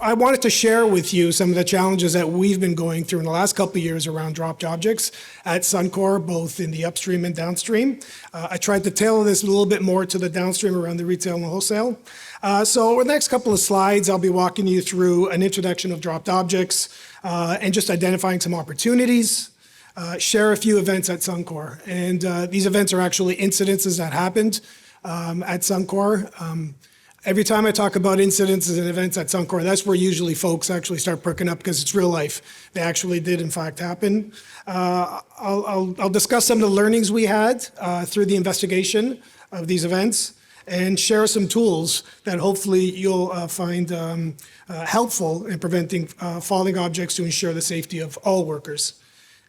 I wanted to share with you some of the challenges that we've been going through in the last couple of years around dropped objects at Suncor, both in the upstream and downstream. I tried to tailor this a little bit more to the downstream around the retail and wholesale. So over the next couple of slides, I'll be walking you through an introduction of dropped objects and just identifying some opportunities, share a few events at Suncor. And these events are actually incidences that happened at Suncor. Every time I talk about incidences and events at Suncor, that's where usually folks actually start perking up because it's real life. They actually did, in fact, happen. I'll discuss some of the learnings we had through the investigation of these events and share some tools that hopefully you'll find helpful in preventing falling objects to ensure the safety of all workers.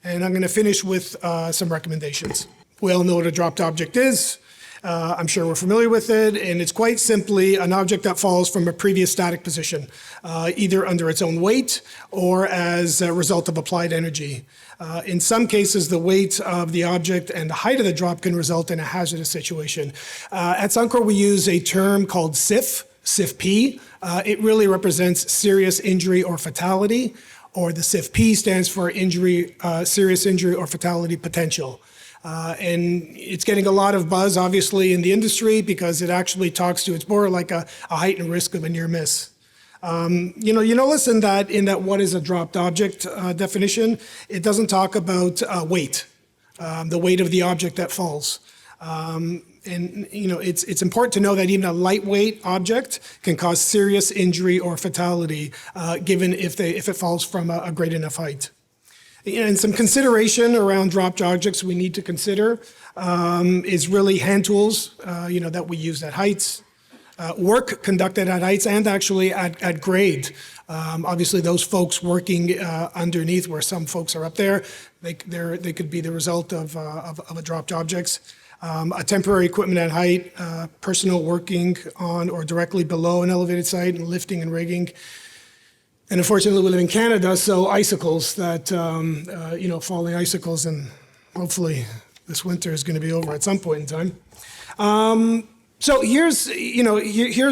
And I'm going to finish with some recommendations. We all know what a dropped object is. I'm sure we're familiar with it, and it's quite simply an object that falls from a previous static position, either under its own weight or as a result of applied energy. In some cases, the weight of the object and the height of the drop can result in a hazardous situation. At Suncor, we use a term called SIF-P. It really represents serious injury or fatality, or the SIF-P stands for serious injury or fatality potential. And it's getting a lot of buzz, obviously, in the industry because it actually talks to, it's more like a heightened risk of a near miss. You notice in that what is a dropped object definition, it doesn't talk about weight, the weight of the object that falls. It's important to know that even a lightweight object can cause serious injury or fatality, given if it falls from a great enough height. And some consideration around dropped objects we need to consider is really hand tools, that we use at heights, work conducted at heights and actually at grade. Obviously, those folks working underneath where some folks are up there, they could be the result of a dropped objects. A temporary equipment at height, personal working on or directly below an elevated site, and lifting and rigging. And unfortunately, we live in Canada, so icicles that, falling icicles, and hopefully this winter is going to be over at some point in time. So here's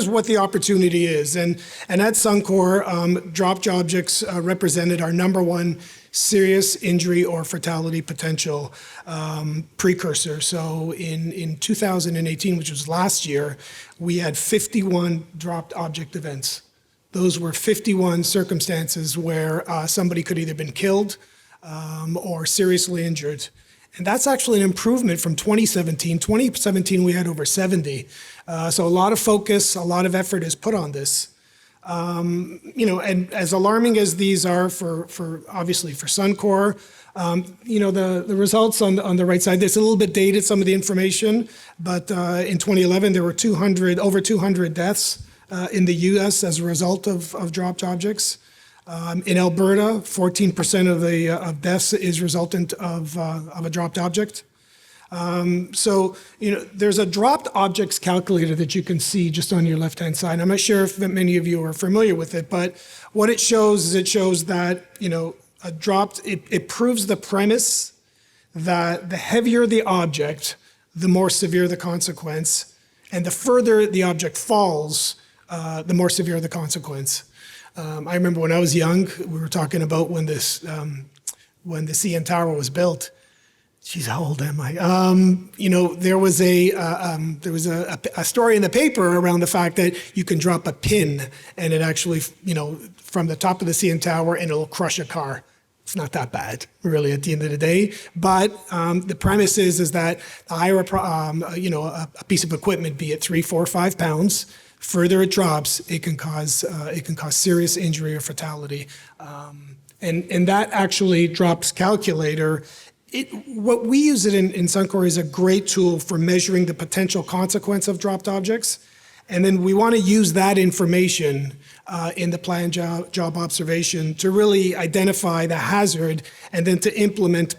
what the opportunity is. And at Suncor, dropped objects represented our number one serious injury or fatality potential precursor. So in 2018, which was last year, we had 51 dropped object events. Those were 51 circumstances where somebody could either been killed or seriously injured. And that's actually an improvement from 2017. 2017, we had over 70. So a lot of focus, a lot of effort is put on this. And as alarming as these are for obviously for Suncor, the results on the right side, it's a little bit dated, some of the information, but in 2011, there were over 200 deaths in the U.S. as a result of dropped objects. In Alberta, 14% of the deaths is resultant of a dropped object. There's a dropped objects calculator that you can see just on your left-hand side. I'm not sure if many of you are familiar with it, but what it shows is that, a dropped, it proves the premise that the heavier the object, the more severe the consequence, and the further the object falls, the more severe the consequence. I remember when I was young, we were talking about when the CN Tower was built. Geez, how old am I? There was a story in the paper around the fact that you can drop a pin and it actually, from the top of the CN Tower, and it'll crush a car. It's not that bad, really, at the end of the day. But the premise is that the higher a piece of equipment, be it 3, 4, 5 pounds, further it drops, it can cause serious injury or fatality. And that actually drops calculator. What we use it in Suncor is a great tool for measuring the potential consequence of dropped objects. And then we want to use that information in the planned job observation to really identify the hazard and then to implement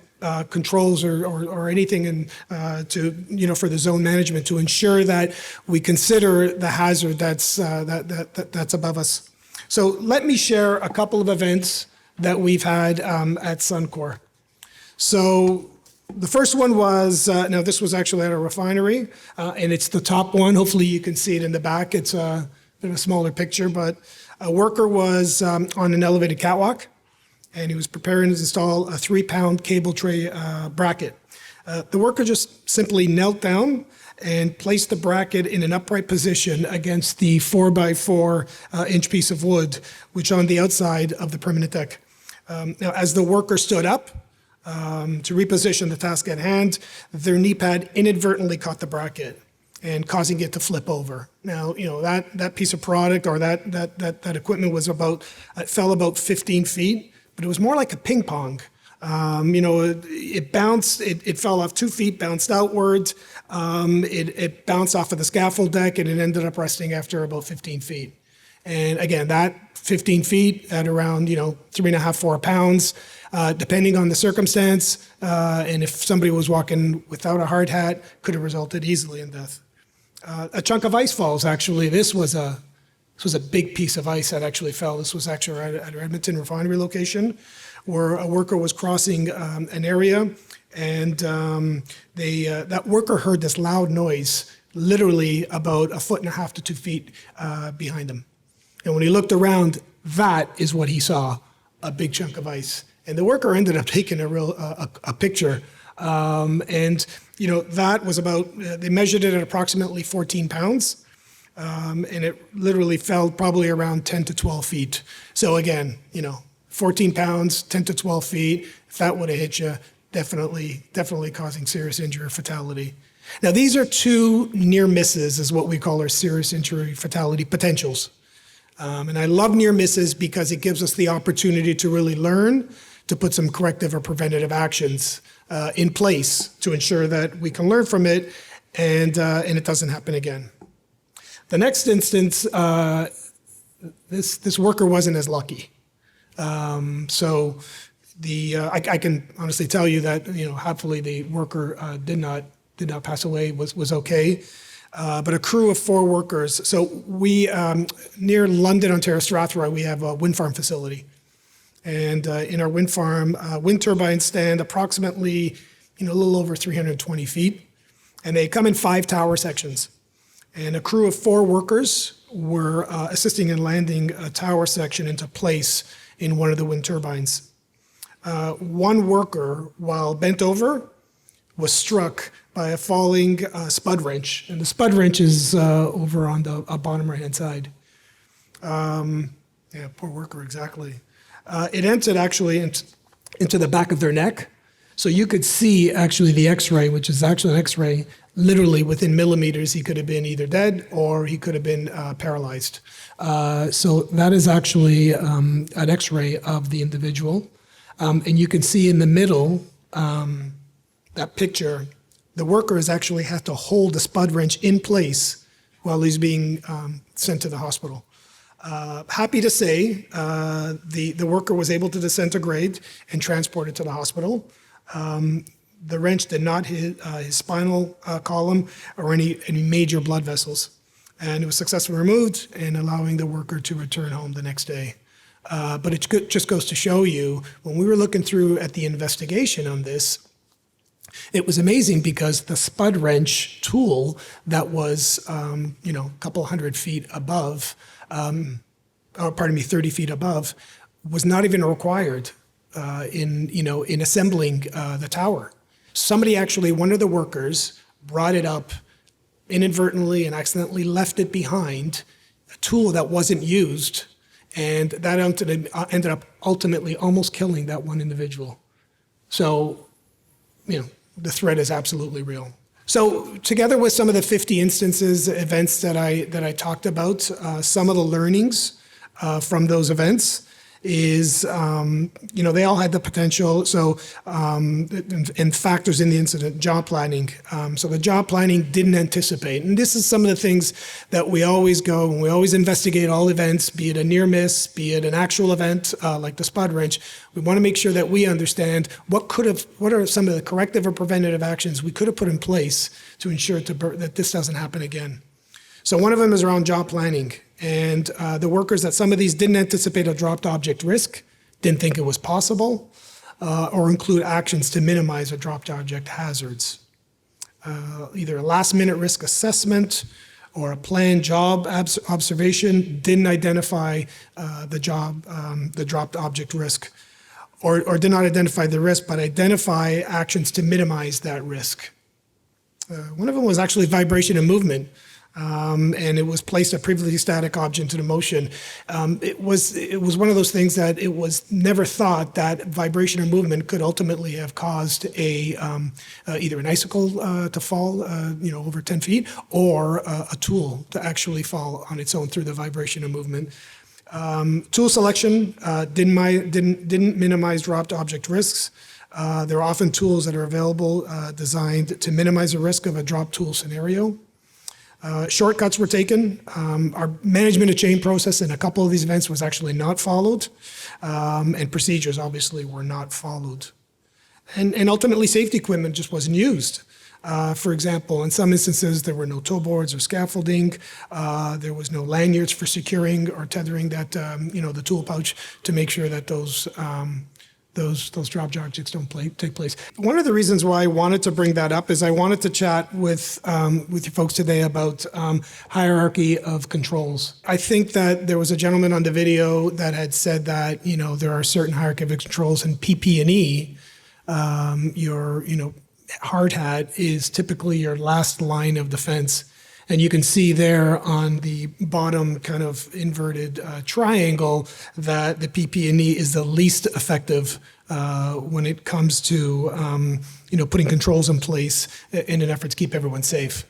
controls or anything for the zone management to ensure that we consider the hazard that's above us. So let me share a couple of events that we've had at Suncor. So the first one was, this was actually at a refinery, and it's the top one. Hopefully you can see it in the back. It's bit of a smaller picture, but a worker was on an elevated catwalk, and he was preparing to install a 3-pound cable tray bracket. The worker just simply knelt down and placed the bracket in an upright position against the 4x4 inch piece of wood, which on the outside of the permanent deck. Now, as the worker stood up to reposition the task at hand, their knee pad inadvertently caught the bracket and causing it to flip over. Now, that piece of product or that equipment was fell about 15 feet, but it was more like a ping pong. It bounced, it fell off 2 feet, bounced outwards. It bounced off of the scaffold deck, and it ended up resting after about 15 feet. And again, that 15 feet at around, 3.5, 4 pounds, depending on the circumstance. And if somebody was walking without a hard hat, could have resulted easily in death. A chunk of ice falls, actually. This was a big piece of ice that actually fell. This was actually at our Edmonton refinery location, where a worker was crossing an area, and that worker heard this loud noise, literally about 1.5 to 2 feet behind him. And when he looked around, that is what he saw, a big chunk of ice. And the worker ended up taking a picture. That was they measured it at approximately 14 pounds. And it literally fell probably around 10 to 12 feet. So again, 14 pounds, 10 to 12 feet, if that would have hit you, definitely causing serious injury or fatality. Now, these are 2 near misses, is what we call our serious injury fatality potentials. And I love near misses because it gives us the opportunity to really learn, to put some corrective or preventative actions in place to ensure that we can learn from it and it doesn't happen again. The next instance, this worker wasn't as lucky. I can honestly tell you that hopefully the worker did not pass away, was okay. But a crew of 4 workers. So we near London, Ontario, Strathroy, we have a wind farm facility, and in our wind farm, wind turbines stand approximately a little over 320 feet, and they come in 5 tower sections. And a crew of 4 workers were assisting in landing a tower section into place in one of the wind turbines. One worker, while bent over, was struck by a falling spud wrench. And the spud wrench is over on the bottom right-hand side. Poor worker, exactly. It entered actually into the back of their neck. So you could see actually the x-ray, which is actually an x-ray, literally within millimeters. He could have been either dead or he could have been paralyzed. So that is actually an x-ray of the individual. And you can see in the middle, that picture, the worker has actually had to hold the spud wrench in place while he's being sent to the hospital. Happy to say, the worker was able to disintegrate and transported to the hospital. The wrench did not hit his spinal column or any major blood vessels. And it was successfully removed and allowing the worker to return home the next day. But it just goes to show you, when we were looking through at the investigation on this, it was amazing because the spud wrench tool that was, a couple hundred feet above, 30 feet above, was not even required in assembling the tower. Somebody actually, one of the workers, brought it up inadvertently and accidentally left it behind, a tool that wasn't used, and that ended up ultimately almost killing that one individual. So, the threat is absolutely real. So together with some of the 50 events that I talked about, some of the learnings from those events is, they all had the potential. So, and factors in the incident, job planning. So the job planning didn't anticipate. And this is some of the things that we always go, and we always investigate all events, be it a near miss, be it an actual event, like the spud wrench. We want to make sure that we understand what are some of the corrective or preventative actions we could have put in place to ensure that this doesn't happen again. So one of them is around job planning. And the workers that some of these didn't anticipate a dropped object risk, didn't think it was possible, or include actions to minimize a dropped object hazards. Either a last minute risk assessment or a planned job observation didn't identify the dropped object risk, or did not identify the risk, but identify actions to minimize that risk. One of them was actually vibration and movement. And it was placed a previously static object into motion. It was one of those things that it was never thought that vibration or movement could ultimately have caused either an icicle to fall, over 10 feet, or a tool to actually fall on its own through the vibration or movement. Tool selection didn't minimize dropped object risks. There are often tools that are available designed to minimize the risk of a drop tool scenario. Shortcuts were taken. Our management of chain process in a couple of these events was actually not followed, and procedures obviously were not followed. And ultimately, safety equipment just wasn't used. For example, in some instances, there were no tow boards or scaffolding. There was no lanyards for securing or tethering that, the tool pouch to make sure that those drop objects don't take place. One of the reasons why I wanted to bring that up is I wanted to chat with you folks today about hierarchy of controls. I think that there was a gentleman on the video that had said that there are certain hierarchy of controls in PP&E. Your hard hat is typically your last line of defense. And you can see there on the bottom kind of inverted triangle that the PP&E is the least effective when it comes to putting controls in place in an effort to keep everyone safe.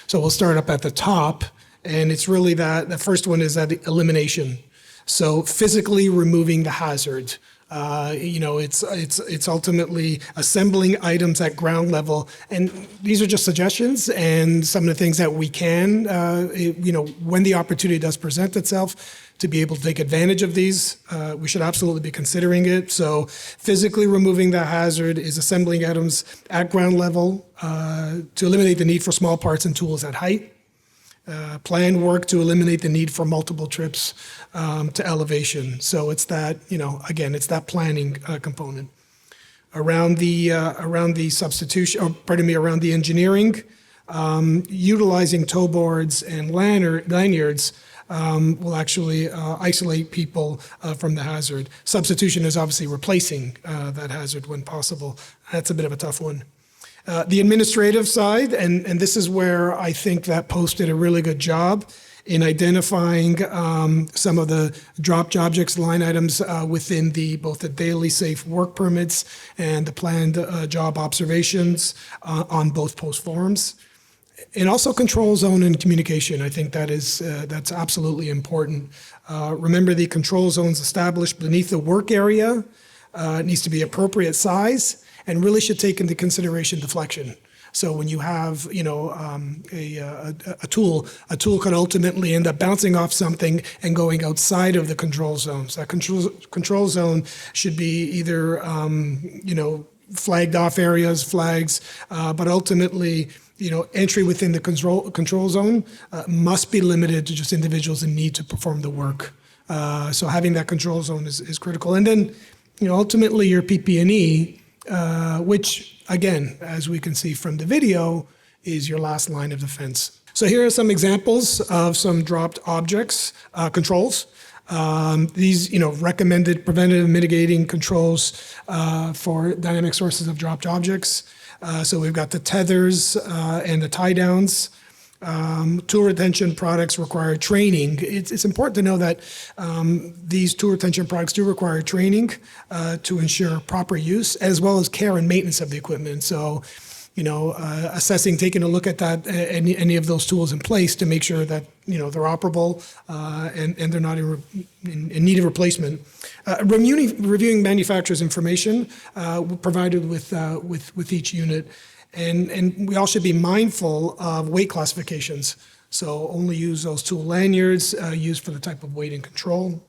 So we'll start up at the top, and it's really that the first one is that elimination. So physically removing the hazard. It's ultimately assembling items at ground level, and these are just suggestions and some of the things that we can, when the opportunity does present itself, to be able to take advantage of these. We should absolutely be considering it. So physically removing the hazard is assembling items at ground level to eliminate the need for small parts and tools at height. Planned work to eliminate the need for multiple trips to elevation. So it's that, it's that planning component. Around the substitution, around the engineering, utilizing tow boards and lanyards will actually isolate people from the hazard. Substitution is obviously replacing that hazard when possible. That's a bit of a tough one. The administrative side, and this is where I think that post did a really good job in identifying some of the dropped objects line items within both the daily safe work permits and the planned job observations on both post forms. And also control zone and communication. I think that's absolutely important. Remember, the control zones established beneath the work area needs to be appropriate size, and really should take into consideration deflection. So when you have, a tool could ultimately end up bouncing off something and going outside of the control zone. So that control zone should be either, flagged off areas, flags, but ultimately, entry within the control zone must be limited to just individuals in need to perform the work. So having that control zone is critical. And then, ultimately your PP&E, which, again, as we can see from the video, is your last line of defense. So here are some examples of some dropped objects, controls. These, recommended preventative mitigating controls for dynamic sources of dropped objects. So we've got the tethers and the tie downs. Tool retention products require training. It's important to know that these tool retention products do require training to ensure proper use, as well as care and maintenance of the equipment. So, assessing, taking a look at that, any of those tools in place to make sure that, they're operable and they're not in need of replacement. Reviewing manufacturer's information provided with each unit. And we all should be mindful of weight classifications. So only use those tool lanyards used for the type of weight and control.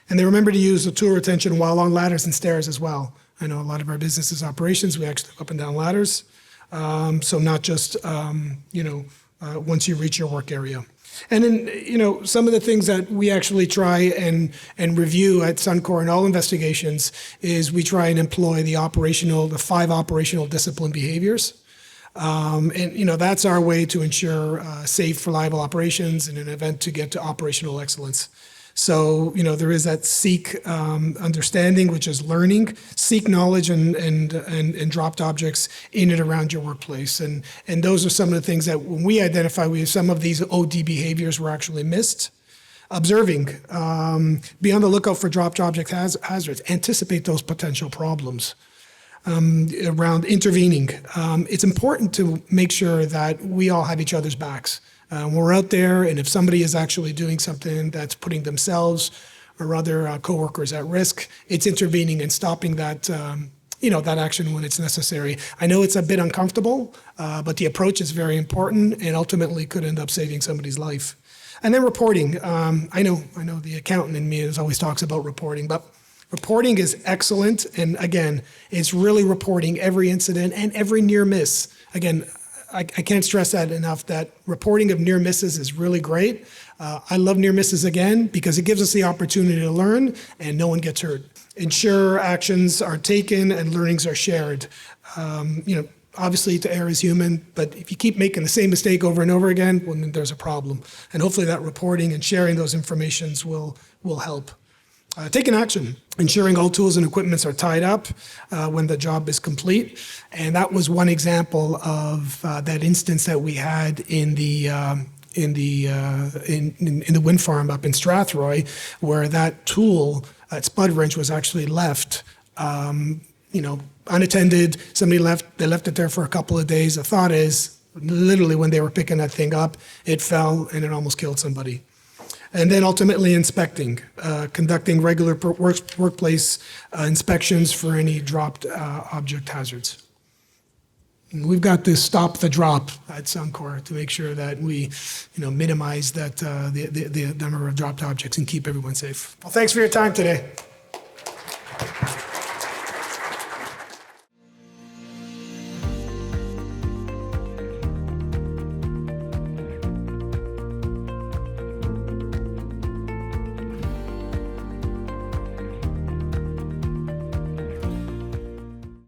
And then remember to use the tool retention while on ladders and stairs as well. I know a lot of our businesses operations, we actually go up and down ladders. So not just, once you reach your work area. And then, some of the things that we actually try and review at Suncor in all investigations is we try and employ the 5 operational discipline behaviors. And that's our way to ensure safe, reliable operations in an event to get to operational excellence. So, there is that seek understanding, which is learning, seek knowledge and dropped objects in and around your workplace. And those are some of the things that when we identify, some of these OD behaviors were actually missed. Observing, be on the lookout for dropped object hazards, anticipate those potential problems. Around intervening, it's important to make sure that we all have each other's backs. We're out there, and if somebody is actually doing something that's putting themselves or other coworkers at risk, it's intervening and stopping that, that action when it's necessary. I know it's a bit uncomfortable, but the approach is very important and ultimately could end up saving somebody's life. And then reporting. I know the accountant in me always talks about reporting, but reporting is excellent. And again, it's really reporting every incident and every near miss. Again, I can't stress that enough, that reporting of near misses is really great. I love near misses again because it gives us the opportunity to learn and no one gets hurt. Ensure actions are taken and learnings are shared. Obviously to err is human, but if you keep making the same mistake over and over again, well, then there's a problem. And hopefully that reporting and sharing those informations will help. Taking action, ensuring all tools and equipments are tied up when the job is complete. And that was one example of that instance that we had in the wind farm up in Strathroy, where that tool, that spud wrench, was actually left, unattended. Somebody they left it there for a couple of days. The thought is, literally when they were picking that thing up, it fell and it almost killed somebody. And then ultimately inspecting, conducting regular workplace inspections for any dropped object hazards. And we've got to stop the drop at Suncor to make sure that we, minimize that the number of dropped objects and keep everyone safe. Well, thanks for your time today.